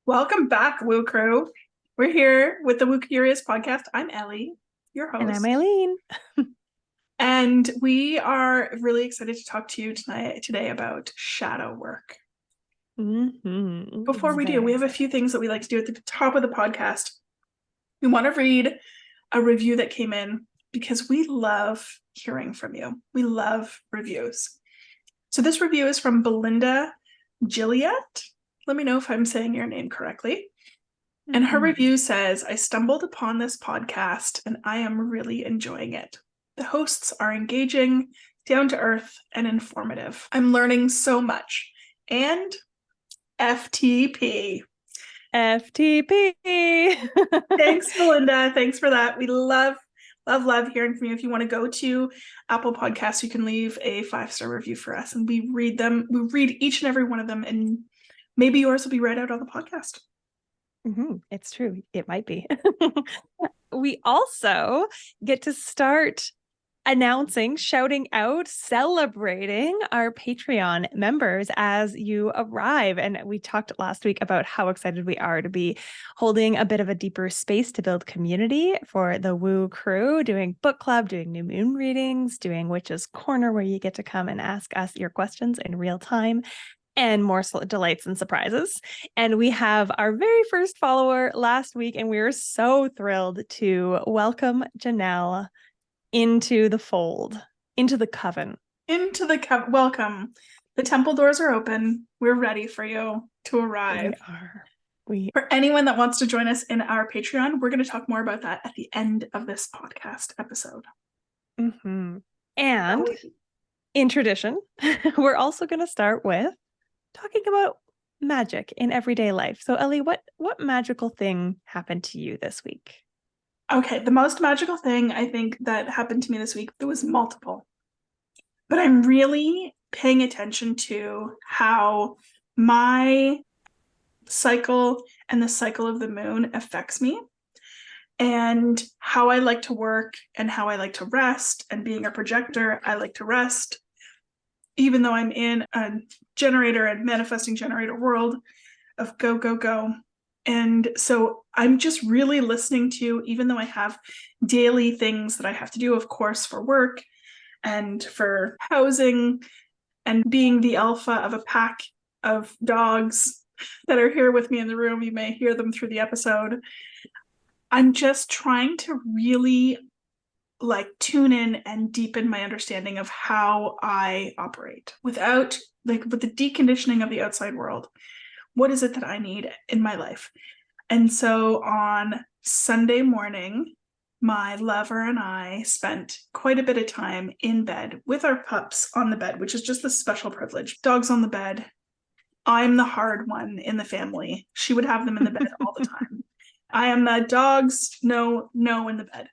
Welcome back, Woo Crew. We're here with the Woo Curious podcast. I'm Ellie, your host. And I'm Eileen. And we are really excited to talk to you today about shadow work. Before we do, we have a few things that we like to do at the top of the podcast. We want to read a review that came in because we love hearing from you. We love reviews. So this review is from Belinda Gilliat. Let me know if I'm saying your name correctly. And her review says, I stumbled upon this podcast and I am really enjoying it. The hosts are engaging, down to earth, and informative. I'm learning so much. And FTP. FTP. Thanks, Belinda. Thanks for that. We love hearing from you. If you want to go to Apple Podcasts, you can leave a 5-star review for us. And we read them. We read each and every one of them. And maybe yours will be read out on the podcast. It's true. It might be. We also get to start announcing, shouting out, celebrating our Patreon members as you arrive. And we talked last week about how excited we are to be holding a bit of a deeper space to build community for the Woo crew, doing book club, doing new moon readings, doing Witch's Corner, where you get to come and ask us your questions in real time, and more delights and surprises. And we have our very first follower last week, and we were so thrilled to welcome Janelle into the fold, into the coven. Welcome. The temple doors are open. We're ready for you to arrive. For anyone that wants to join us in our Patreon, we're going to talk more about that at the end of this podcast episode. And in tradition, we're also going to start with talking about magic in everyday life. So Ellie, what magical thing happened to you this week? Okay, the most magical thing I think that happened to me this week, there was multiple, but I'm really paying attention to how my cycle and the cycle of the moon affects me, and how I like to work and how I like to rest. And being a projector, I like to rest. Even though I'm in a generator and manifesting generator world of go, go, go. And so I'm just really listening to, even though I have daily things that I have to do, of course, for work and for housing and being the alpha of a pack of dogs that are here with me in the room. You may hear them through the episode. I'm just trying to really tune in and deepen my understanding of how I operate with the deconditioning of the outside world. What is it that I need in my life? And so on Sunday morning, my lover and I spent quite a bit of time in bed with our pups on the bed, which is just a special privilege. Dogs on the bed. I'm the hard one in the family. She would have them in the bed all the time. I am the dogs, no in the bed.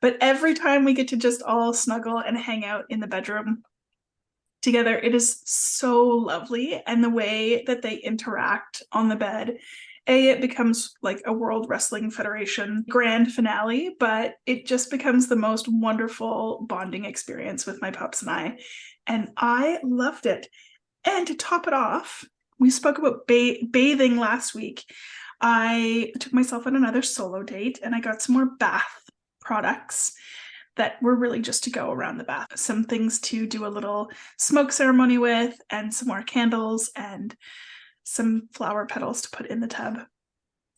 But every time we get to just all snuggle and hang out in the bedroom together, it is so lovely. And the way that they interact on the bed, it becomes like a World Wrestling Federation grand finale, but it just becomes the most wonderful bonding experience with my pups and I. And I loved it. And to top it off, we spoke about bathing last week. I took myself on another solo date and I got some more bath products that were really just to go around the bath. Some things to do a little smoke ceremony with, and some more candles and some flower petals to put in the tub.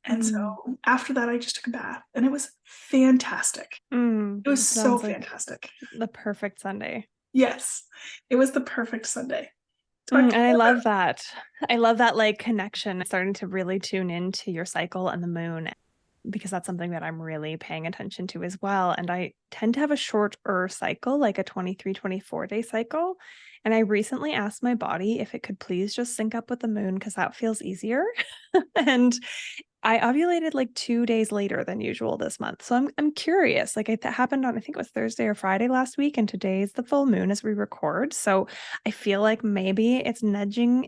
And so after that, I just took a bath and it was fantastic. It was so fantastic. The perfect Sunday. Yes, it was the perfect Sunday. And I love that. I love that connection, starting to really tune into your cycle and the moon, because that's something that I'm really paying attention to as well. And I tend to have a shorter cycle, like a 23, 24 day cycle. And I recently asked my body if it could please just sync up with the moon, because that feels easier. And I ovulated 2 days later than usual this month. So I'm curious, it happened on, I think it was Thursday or Friday last week. And today's the full moon as we record. So I feel like maybe it's nudging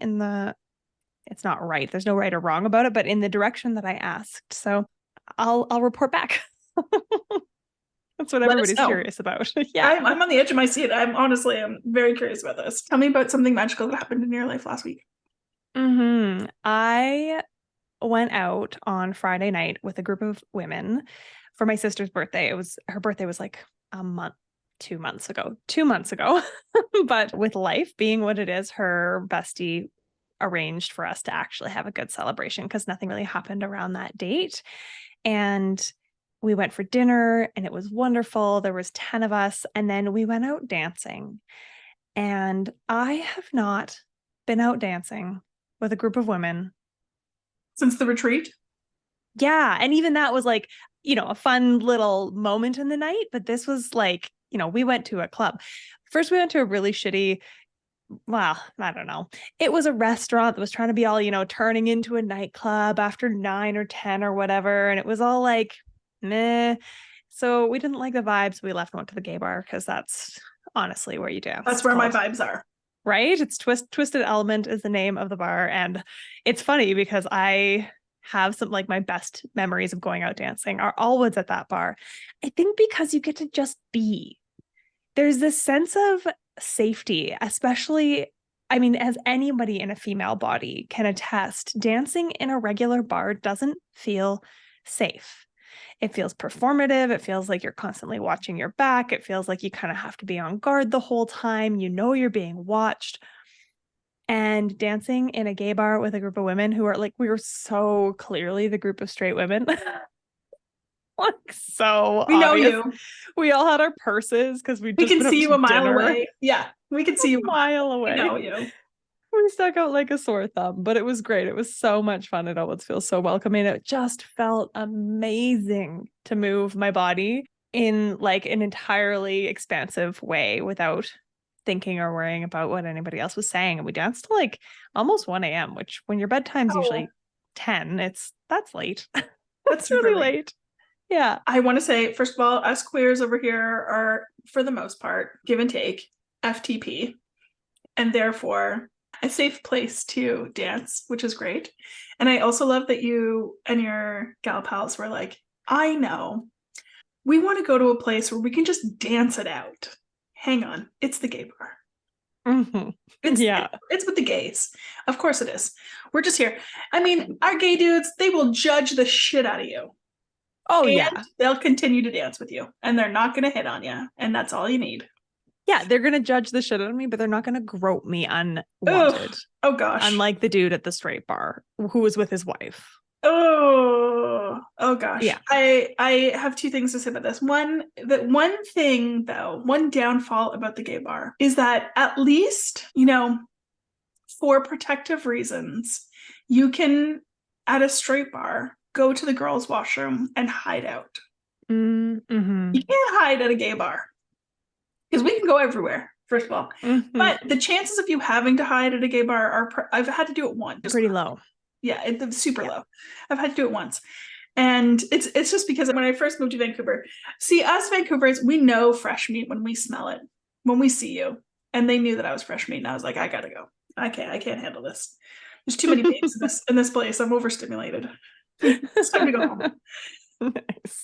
it's not right. There's no right or wrong about it, but in the direction that I asked. So I'll report back. That's what everybody's curious about. Yeah, I'm on the edge of my seat. I'm very curious about this. Tell me about something magical that happened in your life last week. I went out on Friday night with a group of women for my sister's birthday. Her birthday was like a month, 2 months ago, 2 months ago. But with life being what it is, her bestie arranged for us to actually have a good celebration because nothing really happened around that date. And we went for dinner and it was wonderful. There was 10 of us. And then we went out dancing. And I have not been out dancing with a group of women Since the retreat? yeah. And even that was like, a fun little moment in the night. But this was like, we went to a club. First, we went to a really shitty, well, I don't know. It was a restaurant that was trying to be all, turning into a nightclub after 9 or 10 or whatever. And it was all like, meh. So we didn't like the vibes. We left and went to the gay bar because that's honestly where you dance. That's where my vibes are. Right? It's Twisted Element is the name of the bar. And it's funny because I have some like my best memories of going out dancing are always at that bar. I think because you get to just be. There's this sense of safety, especially, I mean, as anybody in a female body can attest, dancing in a regular bar doesn't feel safe. It feels performative. It feels like you're constantly watching your back. It feels like you kind of have to be on guard the whole time. You're being watched. And dancing in a gay bar with a group of women who are like, we were so clearly the group of straight women. Like so We know obvious. you. We all had our purses because we We just can went see out you a to mile dinner. away. Yeah, we can see you A mile away. We know you. We stuck out like a sore thumb, but it was great. It was so much fun. It always feels so welcoming. It just felt amazing to move my body in like an entirely expansive way without thinking or worrying about what anybody else was saying. And we danced to like almost 1 a.m., which when your bedtime's usually 10, that's late. That's really late. Yeah. I want to say, first of all, us queers over here are, for the most part, give and take, FTP, and therefore a safe place to dance, which is great. And I also love that you and your gal pals were like, I know, we want to go to a place where we can just dance it out. Hang on, it's the gay bar. Mm-hmm. It's with the gays. Of course it is. We're just here. I mean, our gay dudes, they will judge the shit out of you. Oh, and yeah. They'll continue to dance with you and they're not going to hit on you. And that's all you need. Yeah, they're going to judge the shit out of me, but they're not going to grope me unwanted. Ugh. Oh, gosh. Unlike the dude at the straight bar who was with his wife. Oh gosh. Yeah. I have two things to say about this. One thing though, one downfall about the gay bar is that at least, for protective reasons, you can at a straight bar go to the girls' washroom and hide out. Mm-hmm. You can't hide at a gay bar because we can go everywhere. First of all, but the chances of you having to hide at a gay bar are I've had to do it once. Pretty low. Yeah, it's super low. I've had to do it once. And it's just because when I first moved to Vancouver, see, us Vancouvers, we know fresh meat when we smell it, when we see you. And they knew that I was fresh meat, and I was like, I gotta go. I can't handle this. There's too many babes in this place. I'm overstimulated. It's time to go home. Nice.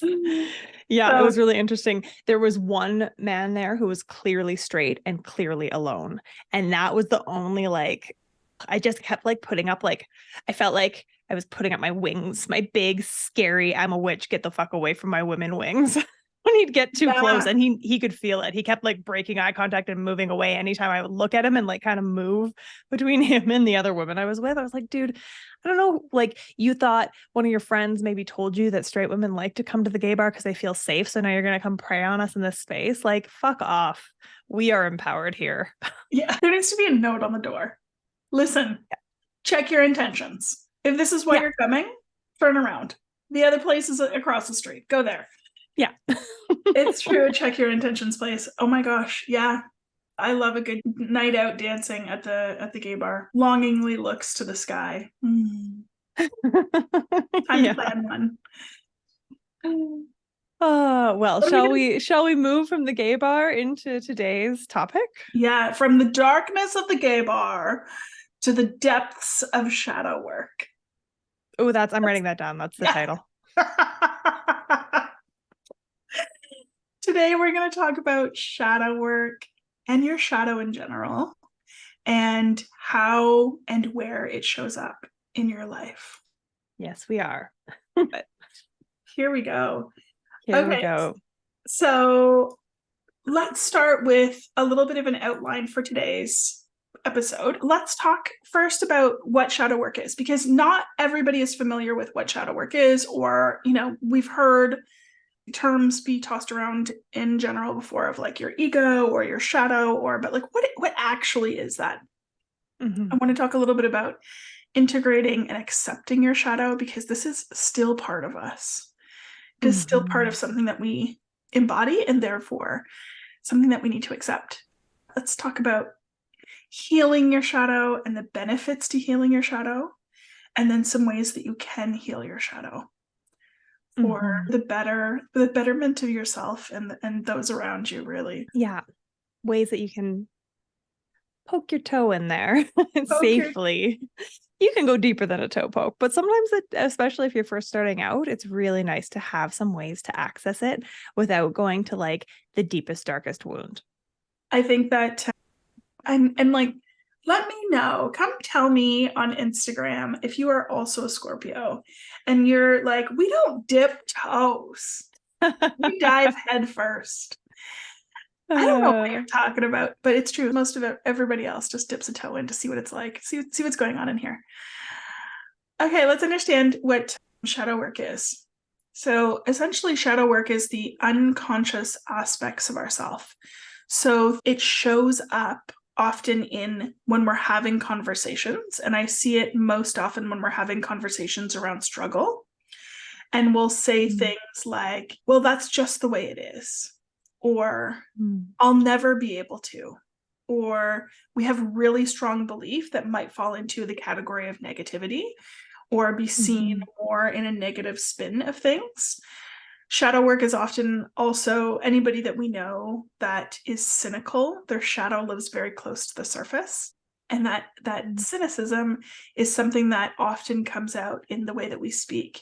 Yeah, so, it was really interesting. There was one man there who was clearly straight and clearly alone. And that was the only I just kept putting up I felt like I was putting up my wings, my big, scary, I'm a witch, get the fuck away from my women wings. When he'd get too close, and he could feel it. He kept breaking eye contact and moving away anytime I would look at him and kind of move between him and the other woman I was with. I was like, dude, I don't know. You thought one of your friends maybe told you that straight women like to come to the gay bar because they feel safe. So now you're going to come prey on us in this space. Fuck off. We are empowered here. Yeah. There needs to be a note on the door. Listen, check your intentions. If this is why you're coming, turn around. The other place is across the street. Go there. Yeah. It's true. Check your intentions place. Oh my gosh. Yeah. I love a good night out dancing at the gay bar. Longingly looks to the sky. Time to plan one. Oh, well, shall we move from the gay bar into today's topic? Yeah, from the darkness of the gay bar to the depths of shadow work. Oh, I'm writing that down. That's the title. Today we're going to talk about shadow work and your shadow in general and how and where it shows up in your life. Yes, we are. Here we go. Here we Okay, go. so let's start with a little bit of an outline for today's episode. Let's talk first about what shadow work is, because not everybody is familiar with what shadow work is, or, we've heard terms be tossed around in general before of like your ego or your shadow, but like what actually is that? I want to talk a little bit about integrating and accepting your shadow, because this is still part of us. It is still part of something that we embody, and therefore something that we need to accept. Let's talk about healing your shadow and the benefits to healing your shadow, and then some ways that you can heal your shadow for the betterment of yourself and those around you, really. Yeah. Ways that you can poke your toe in there safely. You can go deeper than a toe poke, but sometimes, especially if you're first starting out, it's really nice to have some ways to access it without going to like the deepest, darkest wound. I think that, and like, let me know. Come tell me on Instagram if you are also a Scorpio and you're like, we don't dip toes. We dive head first. I don't know what you're talking about, but it's true. Most of everybody else just dips a toe in to see what it's like, see what's going on in here. Okay, let's understand what shadow work is. So essentially, shadow work is the unconscious aspects of ourself. So it shows up often when we're having conversations, and I see it most often when we're having conversations around struggle. And we'll say things like, well, that's just the way it is, or I'll never be able to, or we have really strong belief that might fall into the category of negativity or be seen more in a negative spin of things. Shadow work is often also anybody that we know that is cynical. Their shadow lives very close to the surface. And that cynicism is something that often comes out in the way that we speak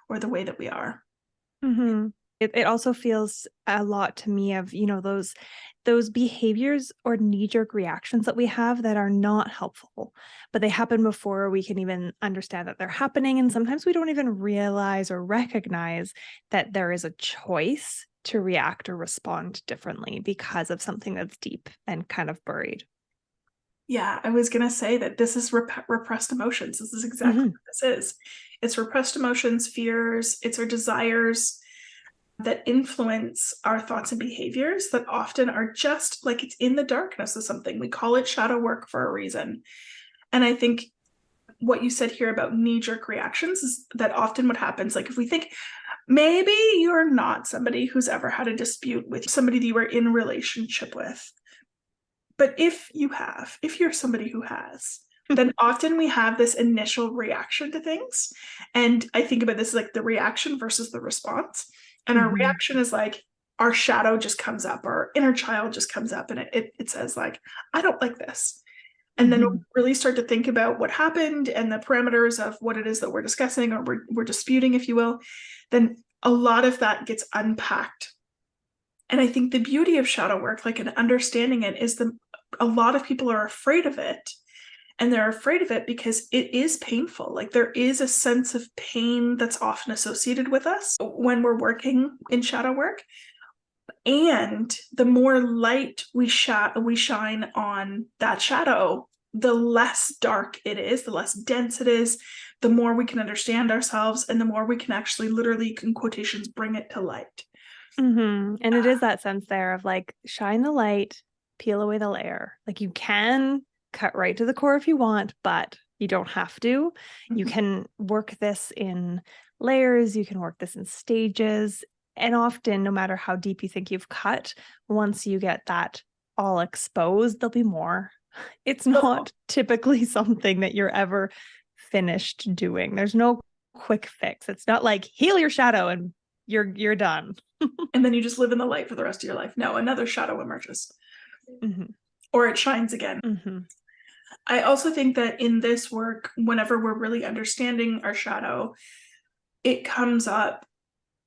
or the way that we are. It also feels a lot to me of, those behaviors or knee-jerk reactions that we have that are not helpful, but they happen before we can even understand that they're happening. And sometimes we don't even realize or recognize that there is a choice to react or respond differently because of something that's deep and kind of buried. Yeah, I was going to say that this is repressed emotions. This is exactly what this is. It's repressed emotions, fears, it's our desires that influence our thoughts and behaviors that often are just like it's in the darkness of something. We call it shadow work for a reason. And I think what you said here about knee-jerk reactions is that often what happens, like if we think maybe you're not somebody who's ever had a dispute with somebody that you were in relationship with, but if you're somebody who has, then often we have this initial reaction to things. And I think about this as like the reaction versus the response. And our reaction is like our shadow just comes up, our inner child just comes up, and it says like, I don't like this. And then we'll really start to think about what happened and the parameters of what it is that we're discussing or we're disputing, if you will. Then a lot of that gets unpacked. And I think the beauty of shadow work, like, and understanding it, is a lot of people are afraid of it. And they're afraid of it because it is painful. Like, there is a sense of pain that's often associated with us when we're working in shadow work. And the more light we shine on that shadow, the less dark it is, the less dense it is, the more we can understand ourselves, and the more we can actually literally, in quotations, bring it to light. And it is that sense there of like, shine the light, peel away the layer. Like, you can cut right to the core if you want, but you don't have to. You can work this in layers. You can work this in stages. And often, no matter how deep you think you've cut, once you get that all exposed, there'll be more. It's not typically something that you're ever finished doing. There's no quick fix. It's not like heal your shadow and you're done. And then you just live in the light for the rest of your life. No, another shadow emerges. Or it shines again. I also think that in this work, whenever we're really understanding our shadow, it comes up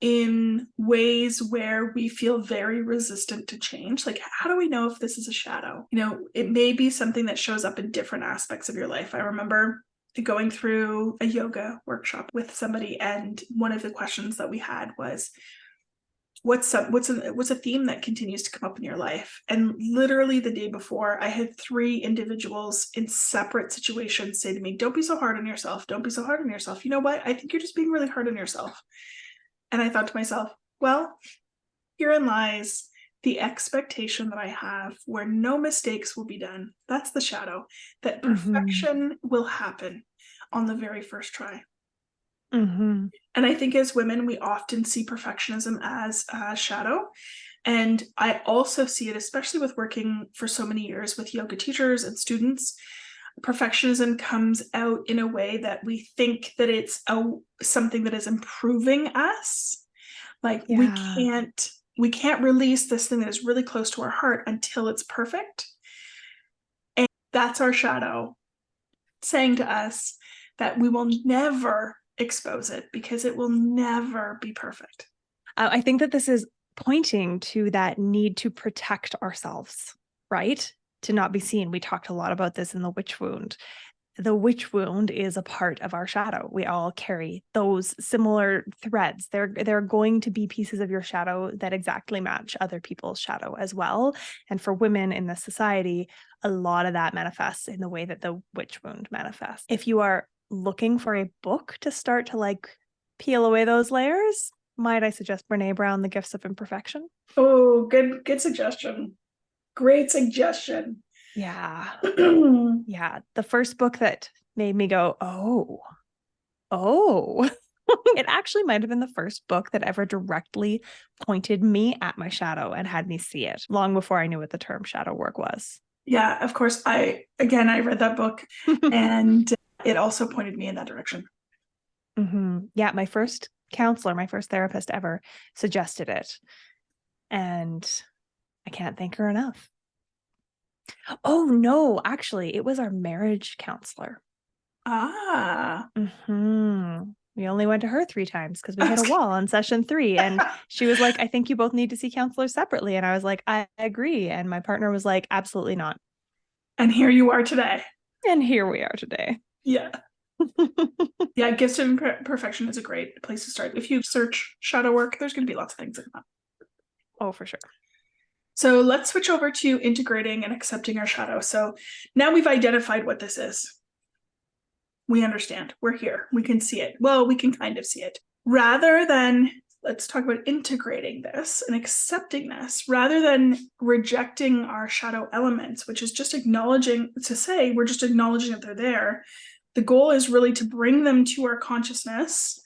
in ways where we feel very resistant to change. Like, how do we know if this is a shadow? It may be something that shows up in different aspects of your life. I remember going through a yoga workshop with somebody, and one of the questions that we had was, what's a theme that continues to come up in your life? And literally the day before, I had 3 individuals in separate situations say to me, don't be so hard on yourself. Don't be so hard on yourself. You know what? I think you're just being really hard on yourself. And I thought to myself, well, herein lies the expectation that I have where no mistakes will be done. That's the shadow, that perfection will happen on the very first try. And I think as women, we often see perfectionism as a shadow. And I also see it, especially with working for so many years with yoga teachers and students, perfectionism comes out in a way that we think that it's something that is improving us. Like we can't release this thing that is really close to our heart until it's perfect. And that's our shadow saying to us that we will never expose it because it will never be perfect. I think that this is pointing to that need to protect ourselves, right? To not be seen. We talked a lot about this in the witch wound. The witch wound is a part of our shadow. We all carry those similar threads. There are going to be pieces of your shadow that exactly match other people's shadow as well. And for women in this society, a lot of that manifests in the way that the witch wound manifests. If you are looking for a book to start to like peel away those layers, might I suggest Brene Brown, The Gifts of Imperfection? Oh, good suggestion. Great suggestion. Yeah. Yeah. The first book that made me go, oh, it actually might have been the first book that ever directly pointed me at my shadow and had me see it long before I knew what the term shadow work was. Yeah, of course. I read that book and it also pointed me in that direction. Yeah. My first counselor, my first therapist ever suggested it. And I can't thank her enough. Oh, no, actually, it was our marriage counselor. Ah. We only went to her 3 times because we hit a wall on session 3. And she was like, I think you both need to see counselors separately. And I was like, I agree. And my partner was like, absolutely not. And here you are today. And here we are today. Yeah. Yeah, Gifts of Imperfection is a great place to start. If you search shadow work, there's going to be lots of things that come up. Oh, for sure. So let's switch over to integrating and accepting our shadow. So now we've identified what this is. We understand. We're here. We can see it. Well, we can kind of see it. Rather than, let's talk about integrating this and accepting this, rather than rejecting our shadow elements, which is just acknowledging, to say we're just acknowledging that they're there. The goal is really to bring them to our consciousness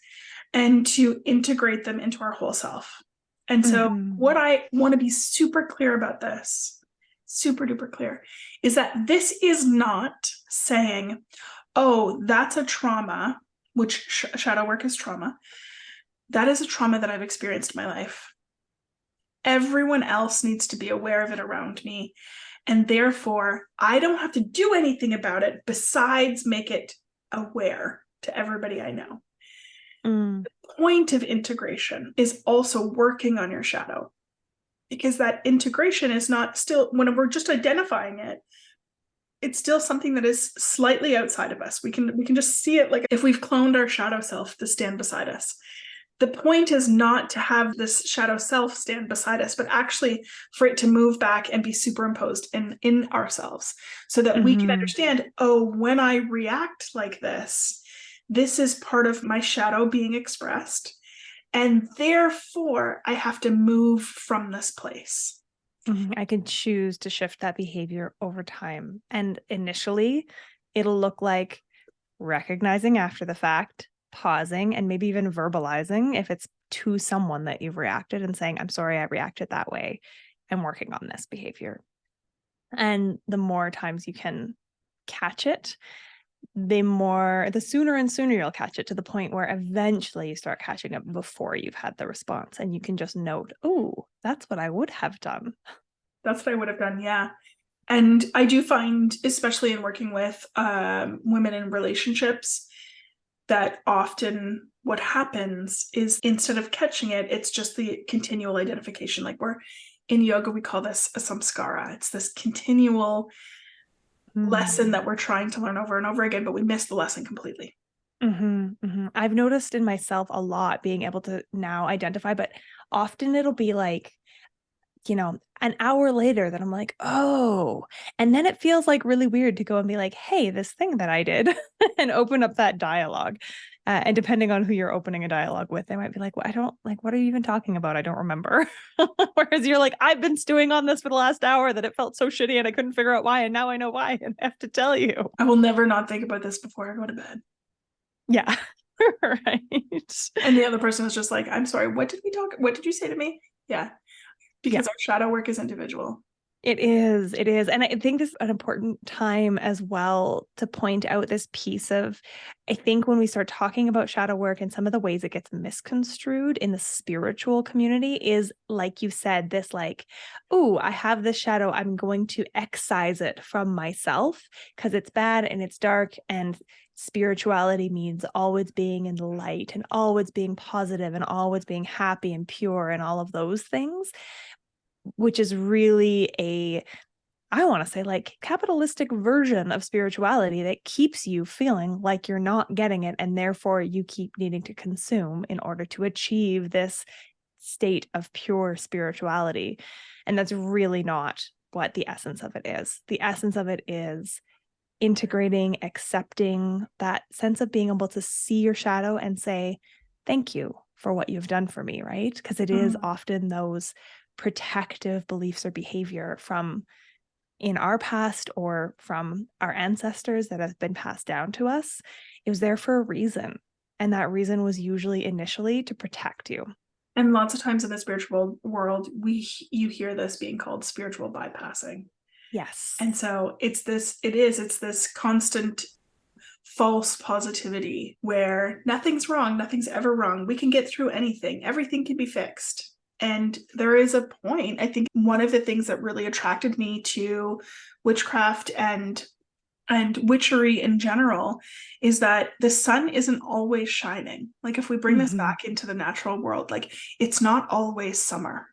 and to integrate them into our whole self. And so what I want to be super clear about this, super duper clear, is that this is not saying, oh, that's a trauma, which shadow work is trauma. That is a trauma that I've experienced in my life. Everyone else needs to be aware of it around me. And therefore, I don't have to do anything about it besides make it aware to everybody I know. The point of integration is also working on your shadow, because that integration is not still, when we're just identifying it, it's still something that is slightly outside of us. We can just see it, like if we've cloned our shadow self to stand beside us. The point is not to have this shadow self stand beside us, but actually for it to move back and be superimposed in ourselves, so that we can understand, oh, when I react like this is part of my shadow being expressed. And therefore, I have to move from this place. I can choose to shift that behavior over time. And initially, it'll look like recognizing after the fact, pausing, and maybe even verbalizing if it's to someone that you've reacted and saying, I'm sorry, I reacted that way. I'm working on this behavior. And the more times you can catch it, the sooner and sooner you'll catch it, to the point where eventually you start catching it before you've had the response. And you can just note, oh, that's what I would have done. That's what I would have done. Yeah. And I do find, especially in working with women in relationships, that often what happens is, instead of catching it, it's just the continual identification. Like, we're in yoga, we call this a samskara. It's this continual lesson that we're trying to learn over and over again, but we miss the lesson completely. I've noticed in myself a lot being able to now identify, but often it'll be like, an hour later that I'm like, oh, and then it feels like really weird to go and be like, hey, this thing that I did and open up that dialogue. And depending on who you're opening a dialogue with, they might be like, well, I don't like, what are you even talking about? I don't remember. Whereas you're like, I've been stewing on this for the last hour that it felt so shitty and I couldn't figure out why. And now I know why and I have to tell you. I will never not think about this before I go to bed. Yeah. Right. And the other person is just like, I'm sorry, what did you say to me? Yeah. Because our shadow work is individual. It is. And I think this is an important time as well to point out this piece of, I think when we start talking about shadow work and some of the ways it gets misconstrued in the spiritual community is, like you said, this like, oh, I have this shadow. I'm going to excise it from myself because it's bad and it's dark, and spirituality means always being in the light and always being positive and always being happy and pure and all of those things, which is really I want to say like capitalistic version of spirituality that keeps you feeling like you're not getting it. And therefore you keep needing to consume in order to achieve this state of pure spirituality. And that's really not what the essence of it is. The essence of it is integrating, accepting that sense of being able to see your shadow and say, thank you for what you've done for me, right? Because it is often those protective beliefs or behavior from in our past or from our ancestors that have been passed down to us. It was there for a reason. And that reason was usually initially to protect you. And lots of times in the spiritual world, you hear this being called spiritual bypassing. Yes. And so it's this constant false positivity where nothing's wrong, nothing's ever wrong. We can get through anything. Everything can be fixed. And there is a point, I think one of the things that really attracted me to witchcraft and witchery in general is that the sun isn't always shining. Like if we bring this back into the natural world, like it's not always summer.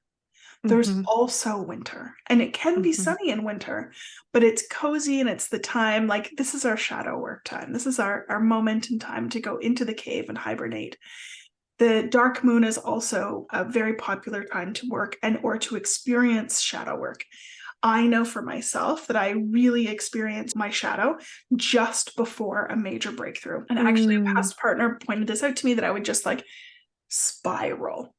There's also winter, and it can be sunny in winter, but it's cozy and it's the time, like this is our shadow work time. This is our moment in time to go into the cave and hibernate. The dark moon is also a very popular time to work or to experience shadow work. I know for myself that I really experienced my shadow just before a major breakthrough. And actually a past partner pointed this out to me that I would just like spiral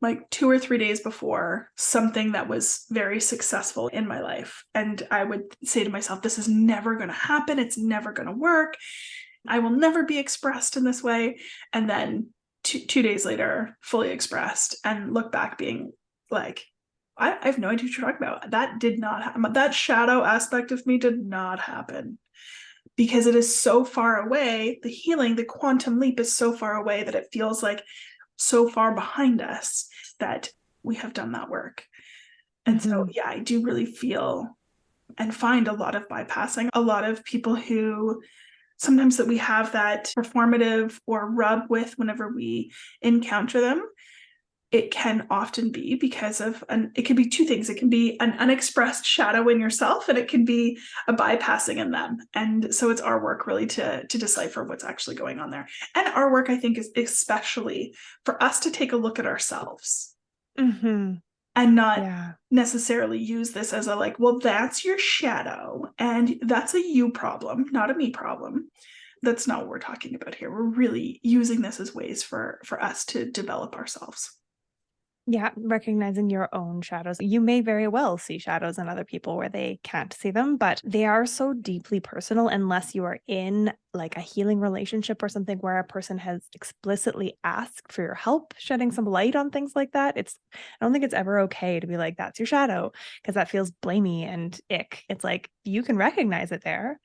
like 2 or 3 days before something that was very successful in my life. And I would say to myself, this is never going to happen. It's never going to work. I will never be expressed in this way. And then 2 days later, fully expressed, and look back being like, I have no idea what you're talking about. That did not happen. That shadow aspect of me did not happen because it is so far away. The healing, the quantum leap is so far away that it feels like so far behind us that we have done that work. And so, yeah, I do really feel and find a lot of bypassing, a lot of people who sometimes that we have that performative or rub with whenever we encounter them. It can often be because of it can be two things. It can be an unexpressed shadow in yourself, and it can be a bypassing in them. And so it's our work really to decipher what's actually going on there. And our work, I think, is especially for us to take a look at ourselves and not necessarily use this as a like, well, that's your shadow and that's a you problem, not a me problem. That's not what we're talking about here. We're really using this as ways for us to develop ourselves. Yeah, recognizing your own shadows. You may very well see shadows in other people where they can't see them, but they are so deeply personal unless you are in like a healing relationship or something where a person has explicitly asked for your help, shedding some light on things like that. I don't think it's ever okay to be like, that's your shadow, because that feels blamey and ick. It's like, you can recognize it there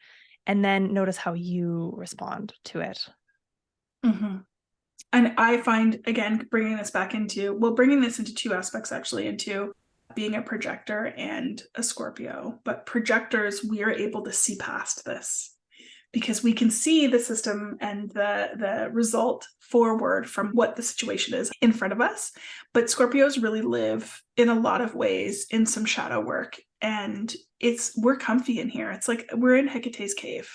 and then notice how you respond to it. And I find, again, bringing this into two aspects, actually, into being a projector and a Scorpio. But projectors, we are able to see past this because we can see the system and the result forward from what the situation is in front of us. But Scorpios really live in a lot of ways in some shadow work and we're comfy in here. It's like we're in Hecate's cave.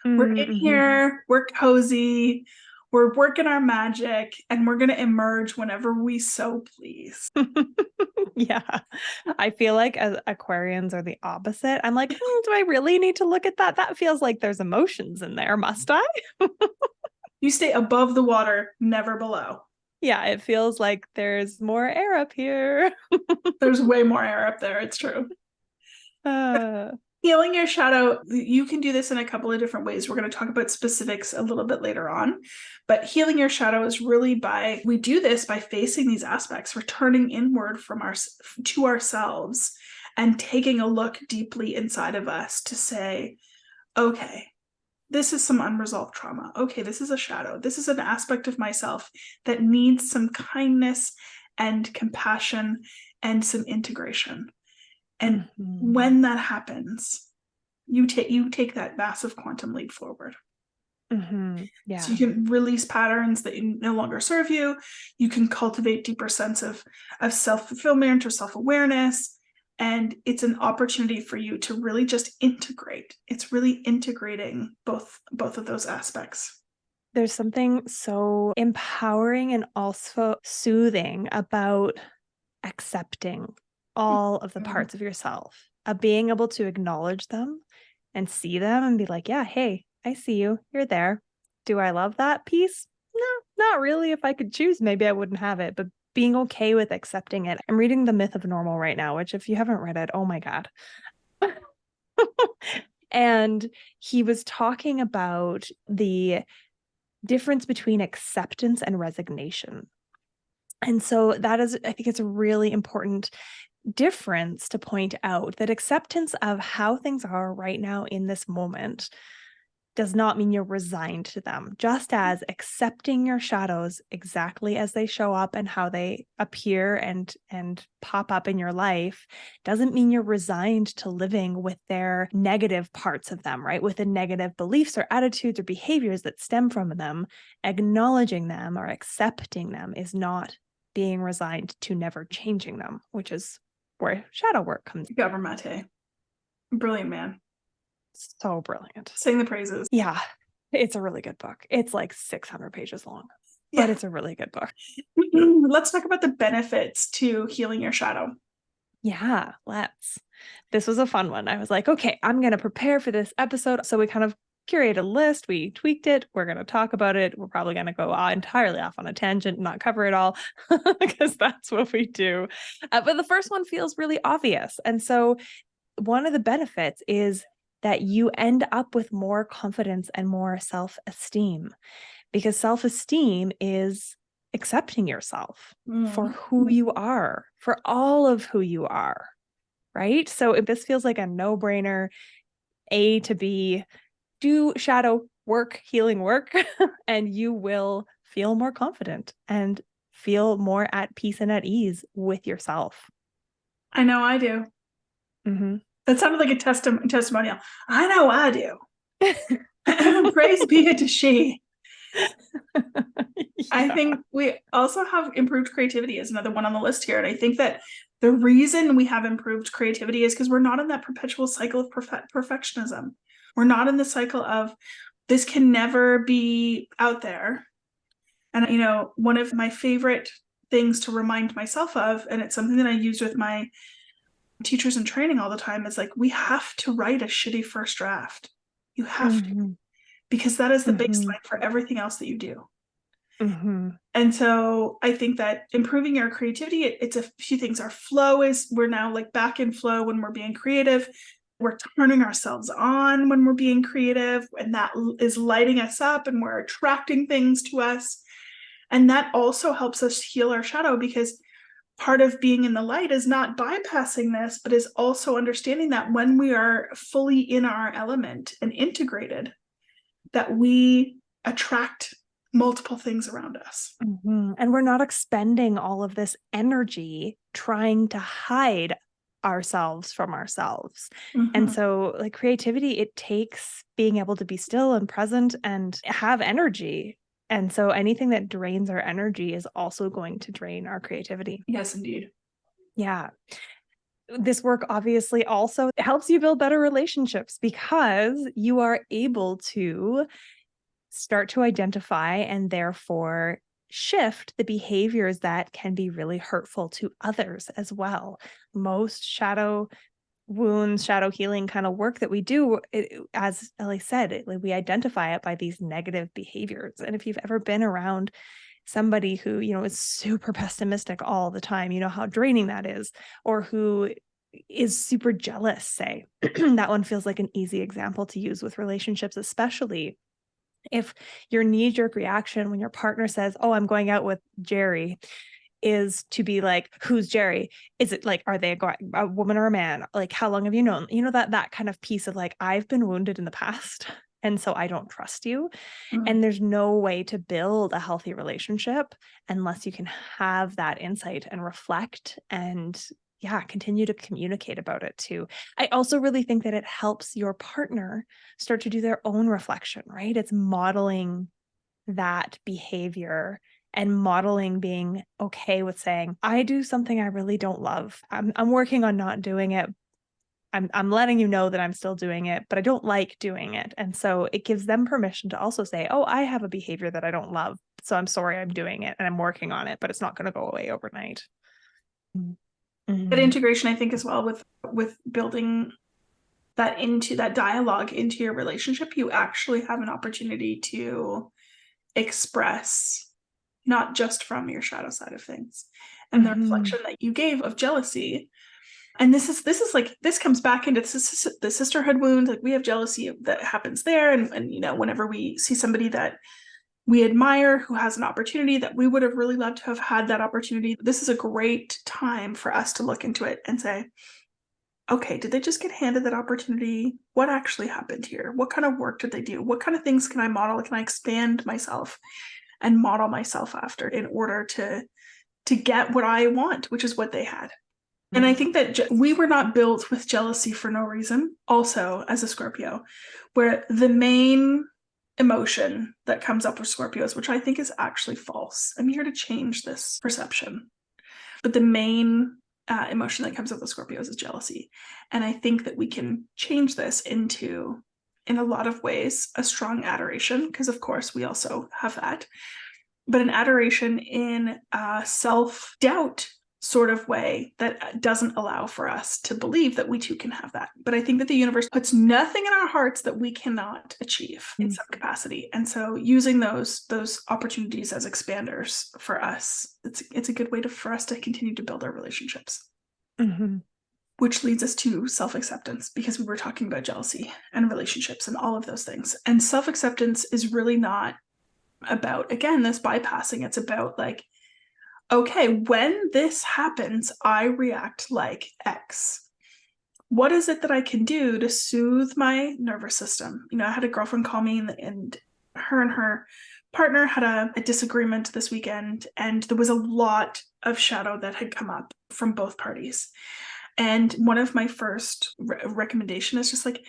We're in Mm-hmm. here, we're cozy, we're working our magic, and we're going to emerge whenever we so please. Yeah. I feel like as Aquarians are the opposite. I'm like, do I really need to look at that? That feels like there's emotions in there. Must I? You stay above the water, never below. Yeah, it feels like there's more air up here. There's way more air up there. It's true. Healing your shadow, you can do this in a couple of different ways. We're going to talk about specifics a little bit later on. But healing your shadow is really we do this by facing these aspects, returning inward to ourselves and taking a look deeply inside of us to say, okay, this is some unresolved trauma. Okay, this is a shadow. This is an aspect of myself that needs some kindness and compassion and some integration. And when that happens, you take that massive quantum leap forward. Yeah. So you can release patterns that no longer serve you. You can cultivate deeper sense of self-fulfillment or self-awareness. And it's an opportunity for you to really just integrate. It's really integrating both of those aspects. There's something so empowering and also soothing about accepting all of the parts of yourself, of being able to acknowledge them and see them and be like, yeah, hey, I see you. You're there. Do I love that piece? No, not really. If I could choose, maybe I wouldn't have it, but being okay with accepting it. I'm reading The Myth of Normal right now, which if you haven't read it, oh my God. And he was talking about the difference between acceptance and resignation. And so that is, I think it's a really important difference to point out, that acceptance of how things are right now in this moment does not mean you're resigned to them. Just as accepting your shadows exactly as they show up and how they appear and pop up in your life doesn't mean you're resigned to living with their negative parts of them, right? With the negative beliefs or attitudes or behaviors that stem from them. Acknowledging them or accepting them is not being resigned to never changing them, which is where shadow work comes in. Government, brilliant man. So brilliant. Sing the praises. Yeah, it's a really good book. It's like 600 pages long, but it's a really good book. Let's talk about the benefits to healing your shadow. Yeah, let's. This was a fun one. I was like, okay, I'm going to prepare for this episode. So we kind of curated a list. We tweaked it. We're going to talk about it. We're probably going to go entirely off on a tangent and not cover it all because that's what we do. But the first one feels really obvious. And so one of the benefits is that you end up with more confidence and more self-esteem, because self-esteem is accepting yourself for who you are, for all of who you are, right? So if this feels like a no-brainer, A to B, do shadow work, healing work, and you will feel more confident and feel more at peace and at ease with yourself. I know I do. That sounded like a testimonial. I know I do. Praise be to she. Yeah. I think we also have improved creativity as another one on the list here. And I think that the reason we have improved creativity is because we're not in that perpetual cycle of perfectionism. We're not in the cycle of this can never be out there. And, one of my favorite things to remind myself of, and it's something that I use with my teachers in training all the time, is like, we have to write a shitty first draft. You have to, because that is the baseline for everything else that you do. And so I think that improving our creativity, it's a few things. Our flow we're now like back in flow when we're being creative. We're turning ourselves on when we're being creative, and that is lighting us up and we're attracting things to us. And that also helps us heal our shadow, because part of being in the light is not bypassing this, but is also understanding that when we are fully in our element and integrated, that we attract multiple things around us. And we're not expending all of this energy trying to hide ourselves from ourselves. And so like creativity, it takes being able to be still and present and have energy. And so anything that drains our energy is also going to drain our creativity. Yes, indeed. Yeah. this work obviously also helps you build better relationships because you are able to start to identify and therefore shift the behaviors that can be really hurtful to others as well. Most shadow wounds, shadow healing kind of work that we do, as Ellie said, we identify it by these negative behaviors. And if you've ever been around somebody who, is super pessimistic all the time, you know how draining that is, or who is super jealous, say, that one feels like an easy example to use with relationships, especially if your knee-jerk reaction when your partner says, "Oh, I'm going out with Jerry," is to be like, "Who's Jerry? Is it like, are they a woman or a man? Like, how long have you known?" That kind of piece of like, I've been wounded in the past, and so I don't trust you. And there's no way to build a healthy relationship unless you can have that insight and reflect and continue to communicate about it too. I also really think that it helps your partner start to do their own reflection, right? It's modeling that behavior and modeling being okay with saying, I do something I really don't love. I'm working on not doing it. I'm letting you know that I'm still doing it, but I don't like doing it. And so it gives them permission to also say, oh, I have a behavior that I don't love. So I'm sorry I'm doing it and I'm working on it, but it's not going to go away overnight. That Mm-hmm. integration, I think, as well, with building that into that dialogue into your relationship, you actually have an opportunity to express not just from your shadow side of things. And the reflection that you gave of jealousy, and this is like, this comes back into the sisterhood wound. Like, we have jealousy that happens there, and whenever we see somebody that we admire who has an opportunity that we would have really loved to have had that opportunity, this is a great time for us to look into it and say, okay, did they just get handed that opportunity? What actually happened here? What kind of work did they do? What kind of things can I model? Can I expand myself and model myself after in order to get what I want, which is what they had? And I think that we were not built with jealousy for no reason. Also, as a Scorpio, where the main emotion that comes up with Scorpios, which I think is actually false. I'm here to change this perception. But the main emotion that comes up with Scorpios is jealousy. And I think that we can change this into, in a lot of ways, a strong adoration, because of course we also have that, but an adoration in a self-doubt sort of way that doesn't allow for us to believe that we too can have that. But I think that the universe puts nothing in our hearts that we cannot achieve in some capacity. And so using those opportunities as expanders for us, it's a good way for us to continue to build our relationships. Which leads us to self-acceptance, because we were talking about jealousy and relationships and all of those things. And self-acceptance is really not about, again, this bypassing. It's about like, okay, when this happens, I react like X. What is it that I can do to soothe my nervous system? I had a girlfriend call me, and her partner had a disagreement this weekend, and there was a lot of shadow that had come up from both parties. And one of my first recommendation is just like,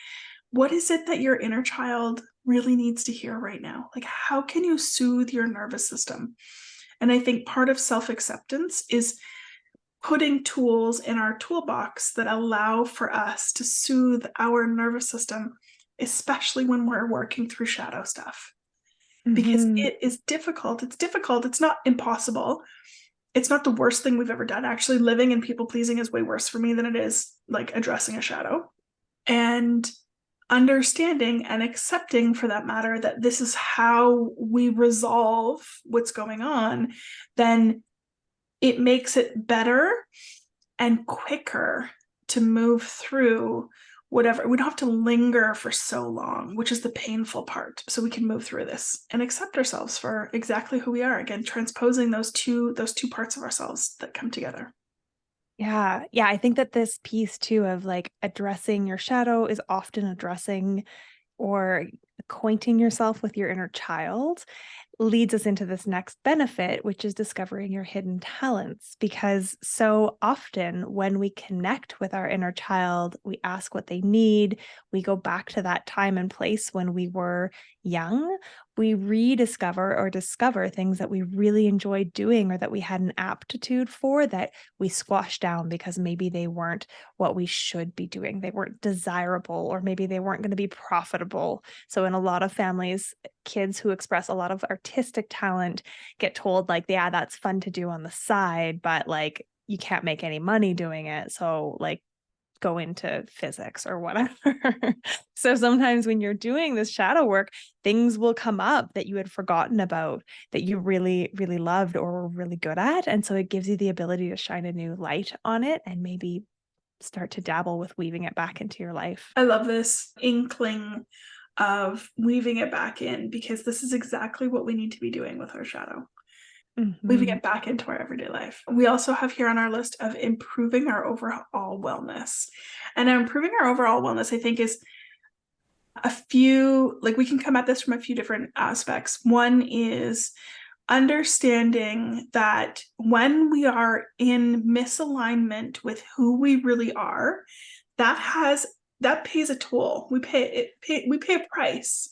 what is it that your inner child really needs to hear right now? Like, how can you soothe your nervous system? And I think part of self-acceptance is putting tools in our toolbox that allow for us to soothe our nervous system, especially when we're working through shadow stuff. Because it is difficult. It's difficult. It's not impossible. It's not the worst thing we've ever done. Actually, living in people pleasing is way worse for me than it is like addressing a shadow. And understanding and accepting, for that matter, that this is how we resolve what's going on, then it makes it better and quicker to move through whatever. We don't have to linger for so long, which is the painful part. So we can move through this and accept ourselves for exactly who we are. Again, transposing those two parts of ourselves that come together. Yeah. I think that this piece too of like addressing your shadow is often addressing or acquainting yourself with your inner child leads us into this next benefit, which is discovering your hidden talents. Because so often when we connect with our inner child, we ask what they need. We go back to that time and place when we were young, we rediscover or discover things that we really enjoyed doing or that we had an aptitude for that we squashed down because maybe they weren't what we should be doing. They weren't desirable, or maybe they weren't going to be profitable. So in a lot of families, kids who express a lot of artistic talent get told like, yeah, that's fun to do on the side, but like you can't make any money doing it. So like go into physics or whatever. So sometimes when you're doing this shadow work, things will come up that you had forgotten about, that you really, really loved or were really good at. And so it gives you the ability to shine a new light on it and maybe start to dabble with weaving it back into your life. I love this inkling of weaving it back in, because this is exactly what we need to be doing with our shadow. Weaving it back into our everyday life. We also have here on our list of improving our overall wellness. And improving our overall wellness, I think, is a few, like we can come at this from a few different aspects. One is understanding that when we are in misalignment with who we really are, that pays a toll. We pay a price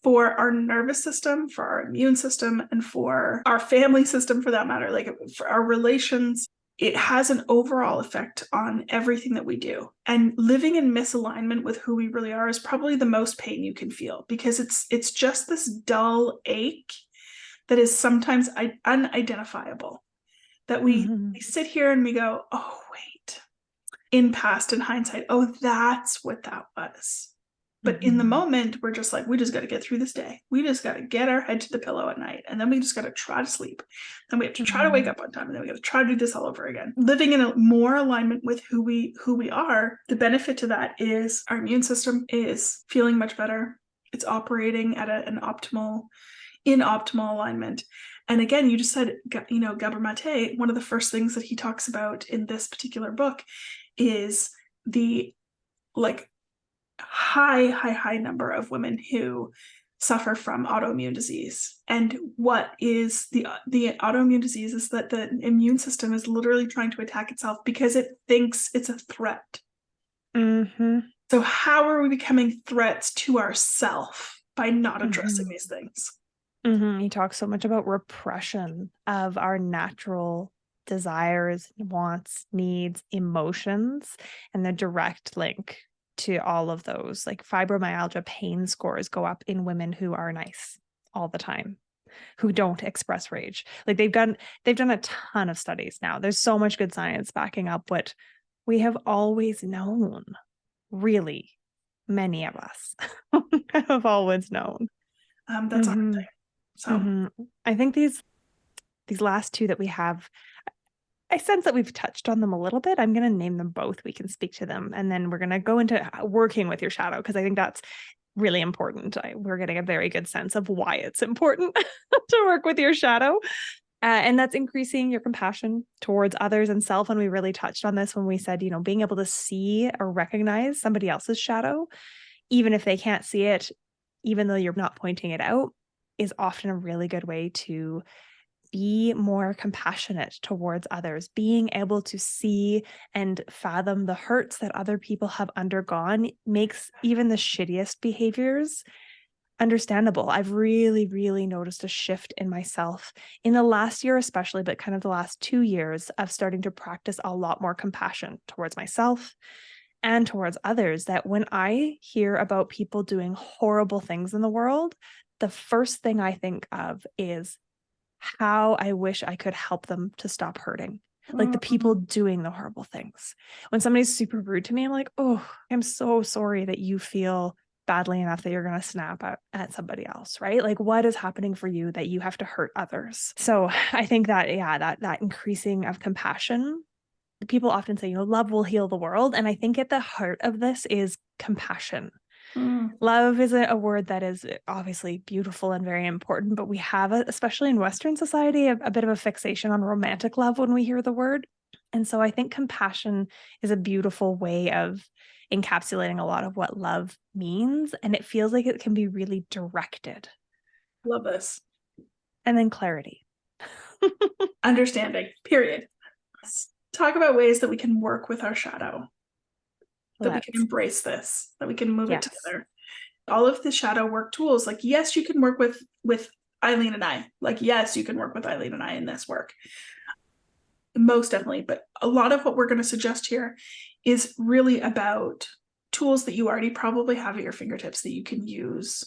for our nervous system, for our immune system, and for our family system, for that matter, like for our relations. It has an overall effect on everything that we do. And living in misalignment with who we really are is probably the most pain you can feel, because it's just this dull ache that is sometimes unidentifiable, that we sit here and we go, oh, wait, in hindsight, oh, that's what that was. But in the moment, we're just like, we just got to get through this day. We just got to get our head to the pillow at night. And then we just got to try to sleep. Then we have to try to wake up on time. And then we got to try to do this all over again. Living in a more alignment with who we are, the benefit to that is our immune system is feeling much better. It's operating at in optimal alignment. And again, you just said, Gabor Mate, one of the first things that he talks about in this particular book is the high number of women who suffer from autoimmune disease. And what is the autoimmune disease is that the immune system is literally trying to attack itself because it thinks it's a threat. So how are we becoming threats to ourselves by not addressing these things? He talks so much about repression of our natural desires, wants, needs, emotions, and the direct link to all of those. Like fibromyalgia pain scores go up in women who are nice all the time, who don't express rage. Like they've done a ton of studies now. There's so much good science backing up what we have always known. Really, many of us have always known. That's a hard thing. So I think these last two that we have, I sense that we've touched on them a little bit. I'm going to name them both. We can speak to them. And then we're going to go into working with your shadow, because I think that's really important. We're getting a very good sense of why it's important to work with your shadow. And that's increasing your compassion towards others and self. And we really touched on this when we said, being able to see or recognize somebody else's shadow, even if they can't see it, even though you're not pointing it out, is often a really good way to be more compassionate towards others. Being able to see and fathom the hurts that other people have undergone makes even the shittiest behaviors understandable. I've really, really noticed a shift in myself in the last year, especially, but kind of the last 2 years of starting to practice a lot more compassion towards myself and towards others. That when I hear about people doing horrible things in the world, the first thing I think of is how I wish I could help them to stop hurting. Like the people doing the horrible things. When somebody's super rude to me, I'm like, oh, I'm so sorry that you feel badly enough that you're going to snap at somebody else, right? Like what is happening for you that you have to hurt others? So I think that, that increasing of compassion, people often say, love will heal the world. And I think at the heart of this is compassion. Love is a word that is obviously beautiful and very important, but we have, especially in Western society, a bit of a fixation on romantic love when we hear the word. And so I think compassion is a beautiful way of encapsulating a lot of what love means. And it feels like it can be really directed. Love this. And then clarity. Understanding, period. Let's talk about ways that we can work with our shadow. That we can embrace this, that we can move it together. All of the shadow work tools, like, yes, you can work with Eileen and I. Like, yes, you can work with Eileen and I in this work. Most definitely. But a lot of what we're going to suggest here is really about tools that you already probably have at your fingertips that you can use.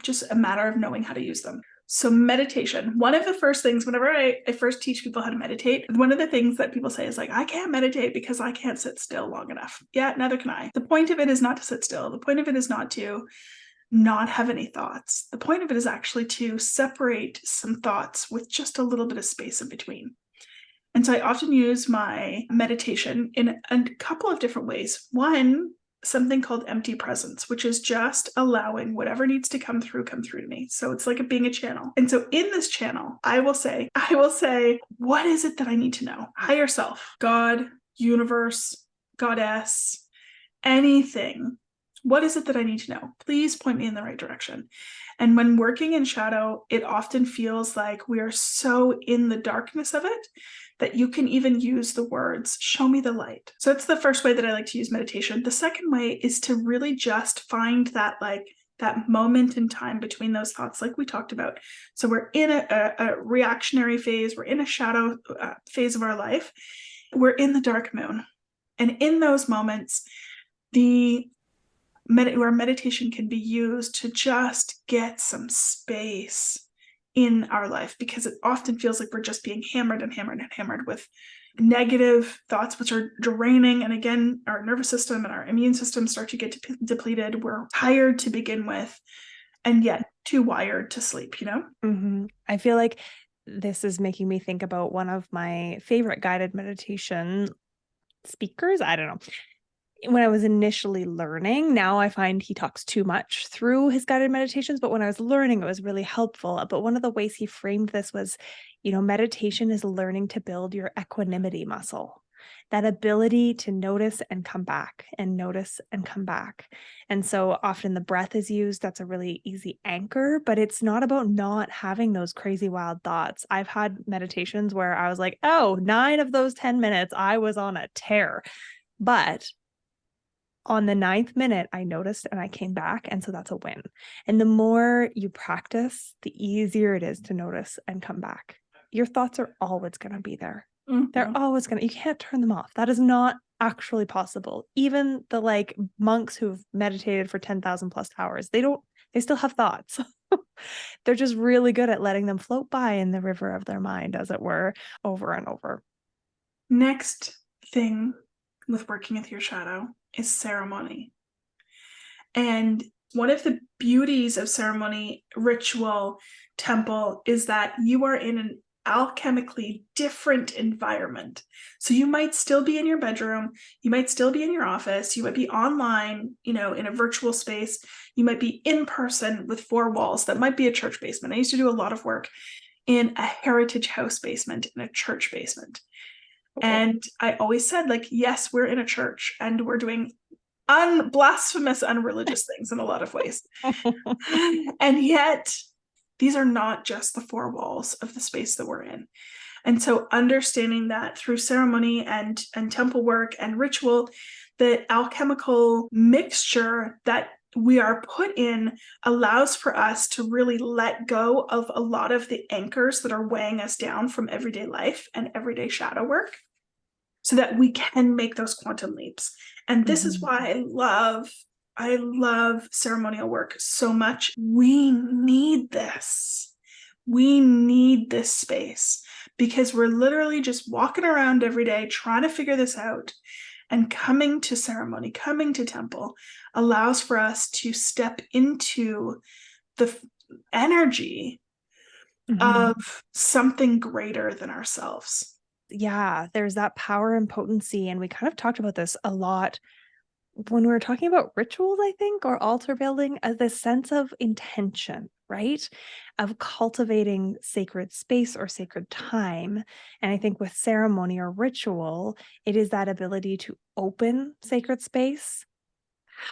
Just a matter of knowing how to use them. So meditation, one of the first things, whenever I first teach people how to meditate, one of the things that people say is like, I can't meditate because I can't sit still long enough. Yeah, neither can I. The point of it is not to sit still. The point of it is not to not have any thoughts. The point of it is actually to separate some thoughts with just a little bit of space in between. And so I often use my meditation in a couple of different ways. One, something called empty presence, which is just allowing whatever needs to come through to me. So it's like being a channel. And so in this channel, I will say, what is it that I need to know? Higher self, God, universe, goddess, anything. What is it that I need to know? Please point me in the right direction. And when working in shadow, it often feels like we are so in the darkness of it that you can even use the words, show me the light. So that's the first way that I like to use meditation. The second way is to really just find that moment in time between those thoughts, like we talked about. So we're in a reactionary phase, we're in a shadow phase of our life, we're in the dark moon. And in those moments, where meditation can be used to just get some space in our life, because it often feels like we're just being hammered with negative thoughts, which are draining. And again, our nervous system and our immune system start to get depleted. We're tired to begin with, and yet too wired to sleep, Mm-hmm. I feel like this is making me think about one of my favorite guided meditation speakers. I don't know. When I was initially learning, now I find he talks too much through his guided meditations, but when I was learning, it was really helpful. But one of the ways he framed this was, meditation is learning to build your equanimity muscle, that ability to notice and come back and notice and come back. And so often the breath is used. That's a really easy anchor, but it's not about not having those crazy wild thoughts. I've had meditations where I was like, 9 of those 10 minutes, I was on a tear. But on the 9th minute, I noticed and I came back. And so that's a win. And the more you practice, the easier it is to notice and come back. Your thoughts are always going to be there. Mm-hmm. They're always you can't turn them off. That is not actually possible. Even the monks who've meditated for 10,000 plus hours, they still have thoughts. They're just really good at letting them float by in the river of their mind, as it were, over and over. Next thing with working with your shadow is ceremony. And one of the beauties of ceremony, ritual, temple is that you are in an alchemically different environment. So you might still be in your bedroom, you might still be in your office, you might be online, in a virtual space, you might be in person with 4 walls. That might be a church basement. I used to do a lot of work in a heritage house basement, in a church basement. And I always said, yes, we're in a church and we're doing blasphemous, unreligious things in a lot of ways. And yet, these are not just the 4 walls of the space that we're in. And so understanding that through ceremony and temple work and ritual, the alchemical mixture that we are put in allows for us to really let go of a lot of the anchors that are weighing us down from everyday life and everyday shadow work, so that we can make those quantum leaps. And this is why I love ceremonial work so much. We need this. We need this space, because we're literally just walking around every day trying to figure this out. And coming to ceremony, coming to temple allows for us to step into the energy of something greater than ourselves. Yeah, there's that power and potency. And we kind of talked about this a lot when we were talking about rituals, I think, or altar building, as this sense of intention, right? Of cultivating sacred space or sacred time. And I think with ceremony or ritual, it is that ability to open sacred space,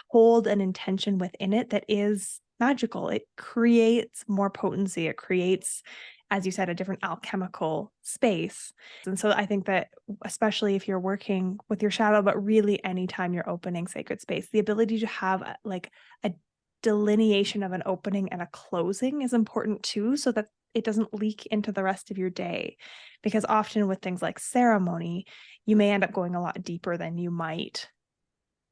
hold an intention within it that is magical. It creates more potency. It creates, as you said, a different alchemical space. And so I think that especially if you're working with your shadow, but really anytime you're opening sacred space, the ability to have a delineation of an opening and a closing is important too, so that it doesn't leak into the rest of your day. Because often with things like ceremony, you may end up going a lot deeper than you might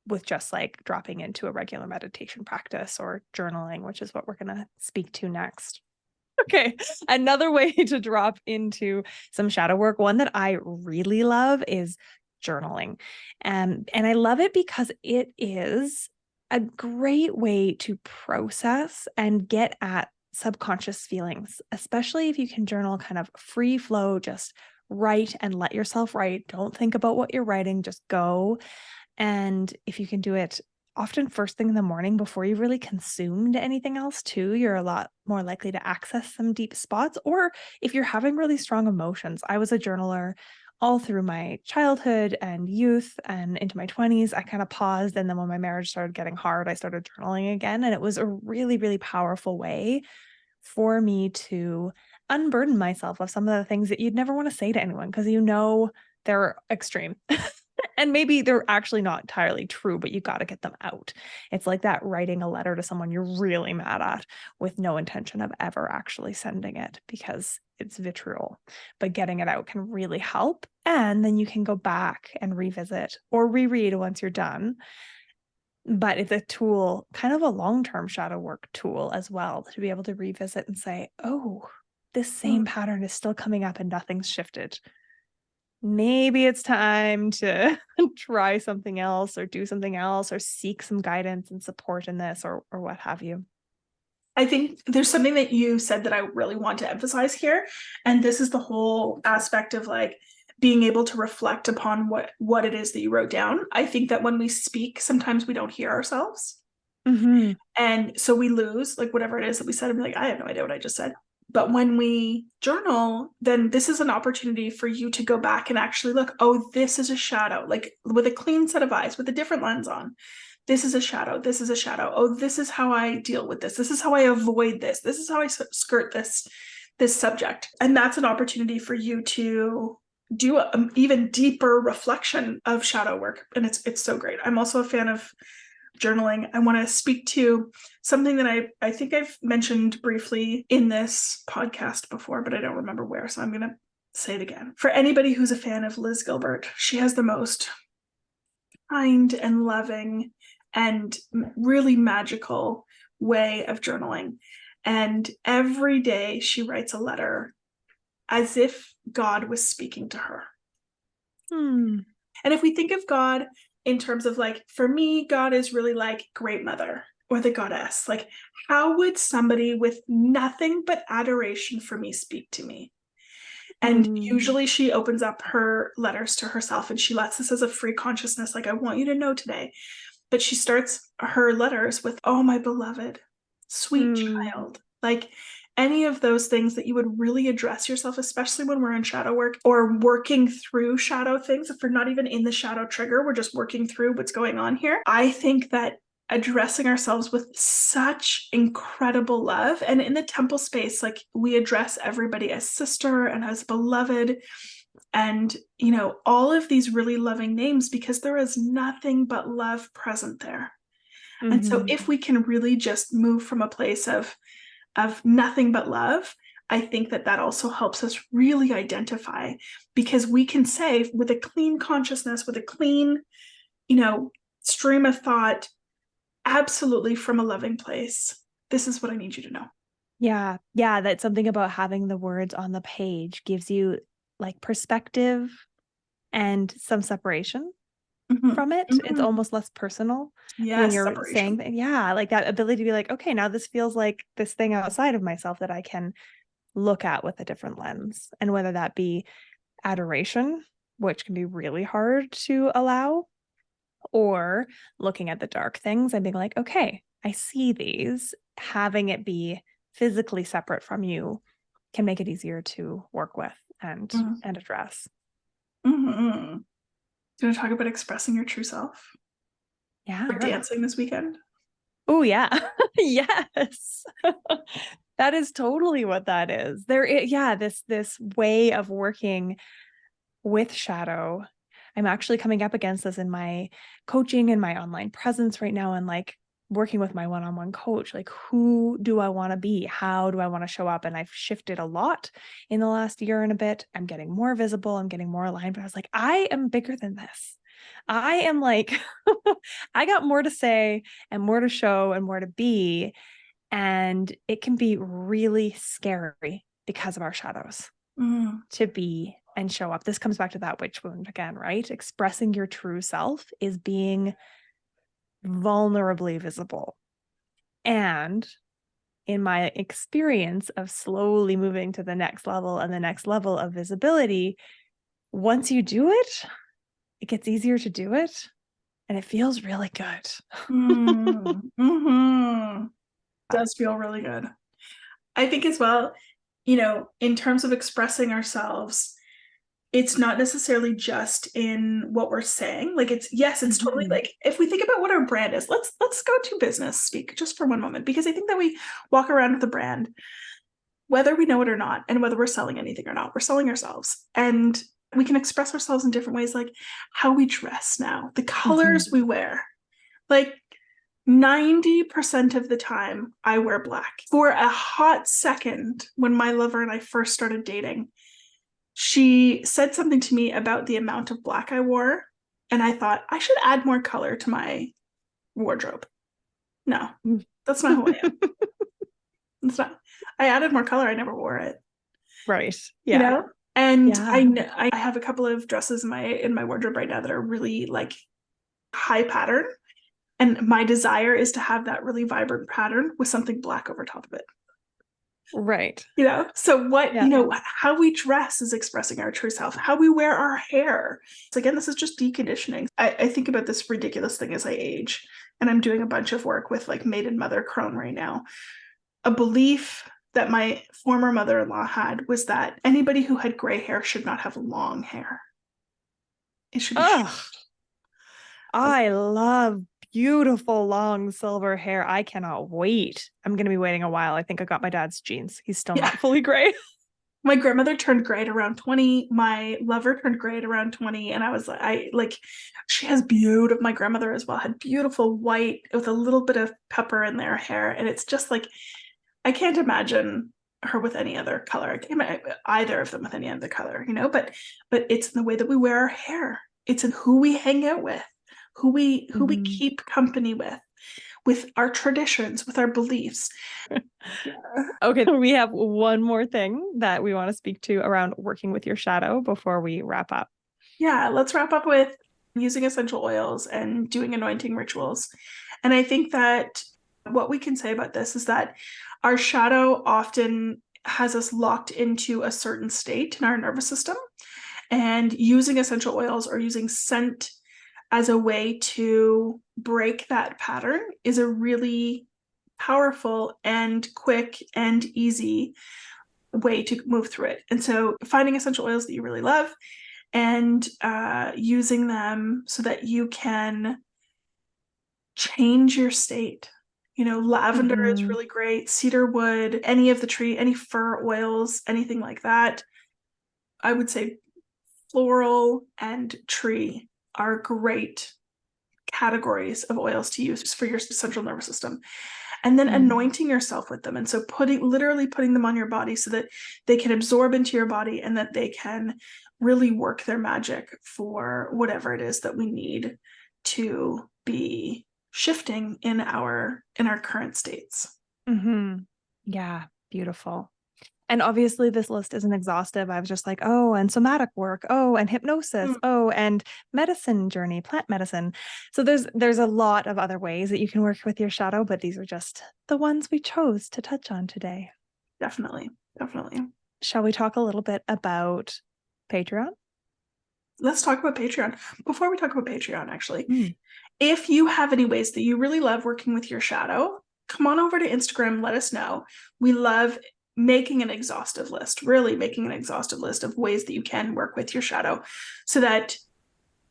with just like dropping into a regular meditation practice or journaling, which is what we're going to speak to next. Okay, another way to drop into some shadow work, one that I really love, is journaling. And I love it because it is a great way to process and get at subconscious feelings, especially if you can journal kind of free flow, just write and let yourself write. Don't think about what you're writing, just go. And if you can do it often first thing in the morning before you've really consumed anything else too, you're a lot more likely to access some deep spots. Or if you're having really strong emotions. I was a journaler all through my childhood and youth and into my 20s. I kind of paused. And then when my marriage started getting hard, I started journaling again. And it was a really, really powerful way for me to unburden myself of some of the things that you'd never want to say to anyone because they're extreme. And maybe they're actually not entirely true, but you got to get them out. It's like that writing a letter to someone you're really mad at with no intention of ever actually sending it because it's vitriol. But getting it out can really help. And then you can go back and revisit or reread once you're done. But it's a tool, kind of a long-term shadow work tool as well, to be able to revisit and say, oh, this same pattern is still coming up and nothing's shifted. Maybe it's time to try something else or do something else or seek some guidance and support in this or what have you. I think there's something that you said that I really want to emphasize here. And this is the whole aspect of like being able to reflect upon what it is that you wrote down. I think that when we speak, sometimes we don't hear ourselves. Mm-hmm. And so we lose like whatever it is that we said and be like, I have no idea what I just said. But when we journal, then this is an opportunity for you to go back and actually look, oh, this is a shadow, like with a clean set of eyes, with a different lens on. This is a shadow. This is a shadow. Oh, this is how I deal with this. This is how I avoid this. This is how I skirt this subject. And that's an opportunity for you to do an even deeper reflection of shadow work. And it's so great. I'm also a fan of journaling. I want to speak to something that I think I've mentioned briefly in this podcast before, but I don't remember where. So I'm going to say it again. For anybody who's a fan of Liz Gilbert, she has the most kind and loving and really magical way of journaling. And every day she writes a letter as if God was speaking to her. And if we think of God in terms of like, for me, God is really like great mother or the goddess. Like, how would somebody with nothing but adoration for me speak to me? And usually she opens up her letters to herself and she lets this as a free consciousness. Like, I want you to know today. But she starts her letters with, oh, my beloved, sweet child. Like any of those things that you would really address yourself, especially when we're in shadow work or working through shadow things. If we're not even in the shadow trigger, we're just working through what's going on here. I think that addressing ourselves with such incredible love, and in the temple space, like we address everybody as sister and as beloved, and all of these really loving names because there is nothing but love present there. And so if we can really just move from a place of nothing but love, I think that also helps us really identify, because we can say with a clean consciousness, with a clean, stream of thought, absolutely from a loving place, this is what I need you to know. Yeah. That's something about having the words on the page gives you like perspective and some separation from it. It's almost less personal when you're separation. saying that. Yeah, like that ability to be like, okay, now this feels like this thing outside of myself that I can look at with a different lens. And whether that be adoration, which can be really hard to allow, or looking at the dark things and being like, okay, I see these. Having it be physically separate from you can make it easier to work with and address. Do you want to talk about expressing your true self? Yeah. For dancing this weekend? Oh, yeah. Yes. That is totally what that is. This way of working with shadow. I'm actually coming up against this in my coaching and my online presence right now, and like working with my one-on-one coach, like, who do I want to be? How do I want to show up? And I've shifted a lot in the last year and a bit. I'm getting more visible. I'm getting more aligned. But I was like, I am bigger than this. I am like, I got more to say and more to show and more to be. And it can be really scary because of our shadows to be and show up. This comes back to that witch wound again, right? Expressing your true self is being vulnerably visible. And in my experience of slowly moving to the next level and the next level of visibility, once you do it, it gets easier to do it and it feels really good. Does feel really good. I think as well, you know, in terms of expressing ourselves, it's not necessarily just in what we're saying. Like it's totally like, if we think about what our brand is, let's go to business speak just for one moment, because I think that we walk around with a brand, whether we know it or not, and whether we're selling anything or not, we're selling ourselves. And we can express ourselves in different ways, like how we dress now, the colors we wear. Like 90% of the time I wear black. For a hot second, when my lover and I first started dating, she said something to me about the amount of black I wore, and I thought I should add more color to my wardrobe. No, that's not who I am. It's not. I added more color. I never wore it. Right. Yeah. You know? And I have a couple of dresses in my wardrobe right now that are really like high pattern. And my desire is to have that really vibrant pattern with something black over top of it. Right. You know, so what, you know, how we dress is expressing our true self, how we wear our hair. So again, this is just deconditioning. I think about this ridiculous thing as I age, and I'm doing a bunch of work with like maiden mother crone right now. A belief that my former mother-in-law had was that anybody who had gray hair should not have long hair. It should be short. I love beautiful long silver hair. I cannot wait. I'm going to be waiting a while. I think I got my dad's genes. He's still not fully gray. My grandmother turned gray at around 20. My lover turned gray at around 20. And I was like, she has beautiful, my grandmother as well had beautiful white with a little bit of pepper in their hair. And it's just like, I can't imagine her with any other color. I can't imagine either of them with any other color, you know, but it's in the way that we wear our hair. It's in who we hang out with, who we keep company with our traditions, with our beliefs. Okay, we have one more thing that we want to speak to around working with your shadow before we wrap up. Yeah, let's wrap up with using essential oils and doing anointing rituals. And I think that what we can say about this is that our shadow often has us locked into a certain state in our nervous system, and using essential oils or using scent as a way to break that pattern is a really powerful and quick and easy way to move through it. And so finding essential oils that you really love and using them so that you can change your state. You know, lavender is really great, cedar wood, any of the tree, any fir oils, anything like that. I would say floral and tree are great categories of oils to use for your central nervous system. And then anointing yourself with them. And so literally putting them on your body so that they can absorb into your body and that they can really work their magic for whatever it is that we need to be shifting in our current states. Yeah, beautiful. And obviously this list isn't exhaustive. I was just like, oh, and somatic work, oh, and hypnosis, oh, and medicine journey, plant medicine. So there's a lot of other ways that you can work with your shadow, but these are just the ones we chose to touch on today. Definitely. Shall we talk a little bit about Patreon? Let's talk about Patreon. Before we talk about Patreon, actually, if you have any ways that you really love working with your shadow, come on over to Instagram, let us know. We love making an exhaustive list, really making an exhaustive list of ways that you can work with your shadow so that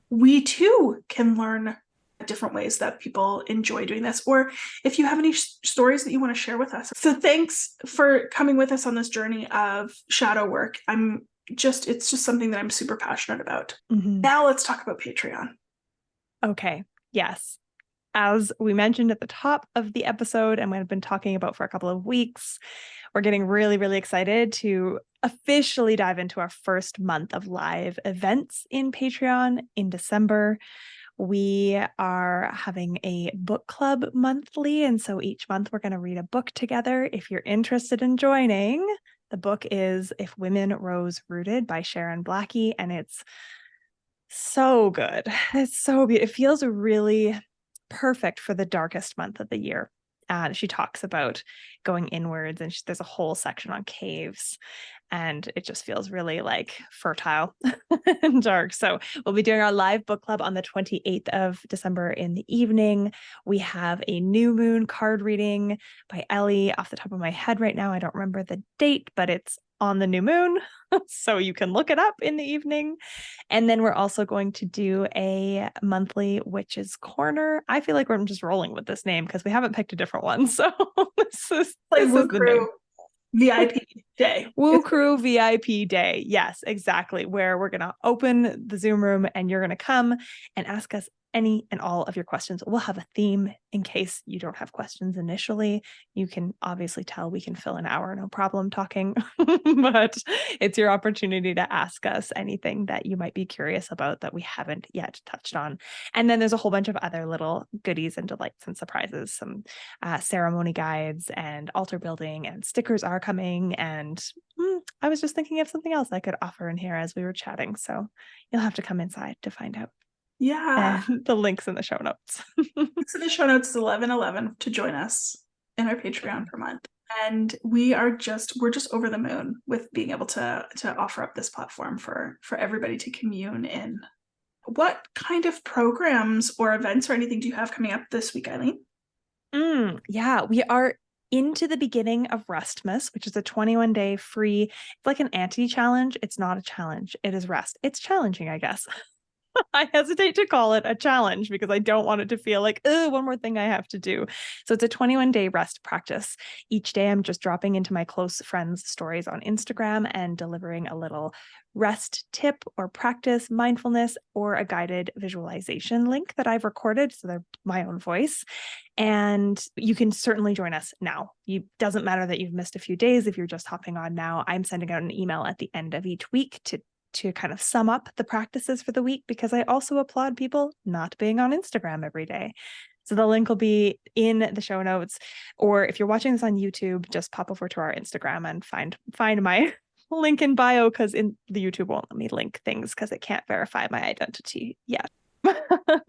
we too can learn different ways that people enjoy doing this, or if you have any stories that you want to share with us. So thanks for coming with us on this journey of shadow work. It's just something that I'm super passionate about. Now let's talk about Patreon. Okay. Yes. as we mentioned at the top of the episode, and we've been talking about for a couple of weeks, we're getting really, really excited to officially dive into our first month of live events in Patreon in December. We are having a book club monthly, and so each month we're going to read a book together. If you're interested in joining, the book is If Women Rose Rooted by Sharon Blackie, and it's so good. It's so beautiful. It feels really perfect for the darkest month of the year. She talks about going inwards, and there's a whole section on caves, and it just feels really like fertile and dark. So we'll be doing our live book club on the 28th of December in the evening. We have a new moon card reading by Ellie. Off the top of my head right now, I don't remember the date, but it's on the new moon, so you can look it up in the evening. And then we're also going to do a monthly Witches Corner. I feel like we're just rolling with this name because we haven't picked a different one. So this is Woo the name. Crew VIP day. Woo Crew VIP day. Yes, exactly. Where we're going to open the Zoom room and you're going to come and ask us any and all of your questions. We'll have a theme in case you don't have questions initially. You can obviously tell we can fill an hour, no problem talking, but it's your opportunity to ask us anything that you might be curious about that we haven't yet touched on. And then there's a whole bunch of other little goodies and delights and surprises, some ceremony guides and altar building, and stickers are coming. And I was just thinking of something else I could offer in here as we were chatting. So you'll have to come inside to find out. Yeah. And the links in the show notes. So the show notes is 11/11 to join us in our Patreon per month. And we're just over the moon with being able to offer up this platform for everybody to commune in. What kind of programs or events or anything do you have coming up this week, Eileen? Yeah, we are into the beginning of Restmas, which is a 21-day free, it's like an anti-challenge. It's not a challenge. It is rest. It's challenging, I guess. I hesitate to call it a challenge because I don't want it to feel like, oh, one more thing I have to do. So it's a 21-day rest practice. Each day I'm just dropping into my close friends' stories on Instagram and delivering a little rest tip or practice, mindfulness, or a guided visualization link that I've recorded. So they're my own voice. And you can certainly join us now. It doesn't matter that you've missed a few days. If you're just hopping on now, I'm sending out an email at the end of each week to kind of sum up the practices for the week, because I also applaud people not being on Instagram every day. So the link will be in the show notes, or if you're watching this on YouTube, just pop over to our Instagram and find my link in bio, because in the YouTube won't let me link things because it can't verify my identity yet.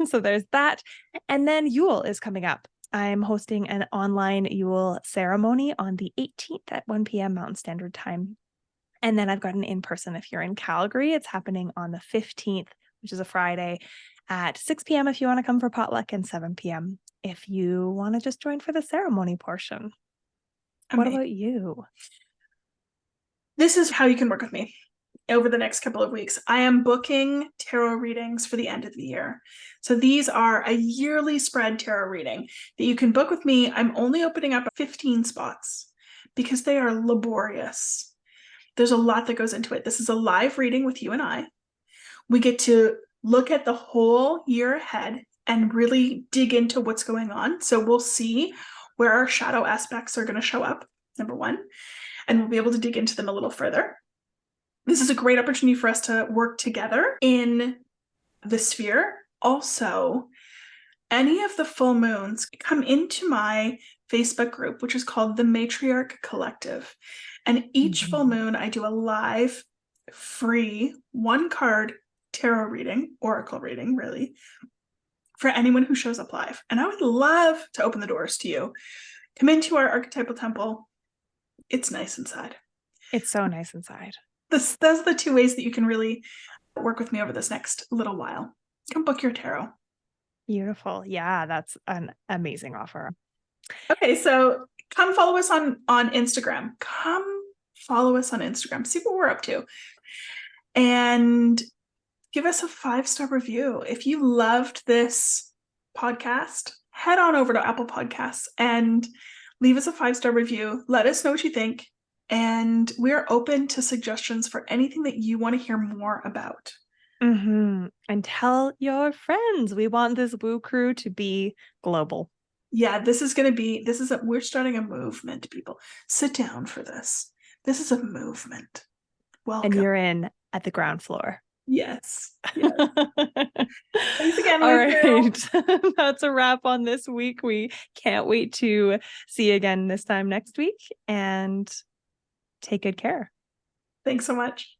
So there's that. And then Yule is coming up. I'm hosting an online Yule ceremony on the 18th at 1 p.m. Mountain Standard Time. And then I've got an in-person if you're in Calgary. It's happening on the 15th, which is a Friday, at 6 p.m. if you want to come for potluck, and 7 p.m. if you want to just join for the ceremony portion. What about you? This is how you can work with me over the next couple of weeks. I am booking tarot readings for the end of the year. So these are a yearly spread tarot reading that you can book with me. I'm only opening up 15 spots because they are laborious. There's a lot that goes into it. This is a live reading with you and I. We get to look at the whole year ahead and really dig into what's going on. So we'll see where our shadow aspects are going to show up, number one, and we'll be able to dig into them a little further. This is a great opportunity for us to work together in the sphere. Also, any of the full moons come into my Facebook group, which is called the Matriarch Collective. And each full moon, I do a live, free, one-card tarot reading, oracle reading, really, for anyone who shows up live. And I would love to open the doors to you. Come into our archetypal temple. It's nice inside. It's so nice inside. Those are the two ways that you can really work with me over this next little while. Come book your tarot. Beautiful. Yeah, that's an amazing offer. Okay, so come follow us on Instagram. Come follow us on Instagram. See what we're up to. And give us a 5-star review. If you loved this podcast, head on over to Apple Podcasts and leave us a 5-star review. Let us know what you think. And we're open to suggestions for anything that you want to hear more about. And tell your friends. We want this woo crew to be global. Yeah, we're starting a movement, people. Sit down for this. This is a movement. And Welcome. you're in at the ground floor. Yes. Yes. Thanks again, All Lou. right. That's a wrap on this week. We can't wait to see you again this time next week, and take good care. Thanks so much.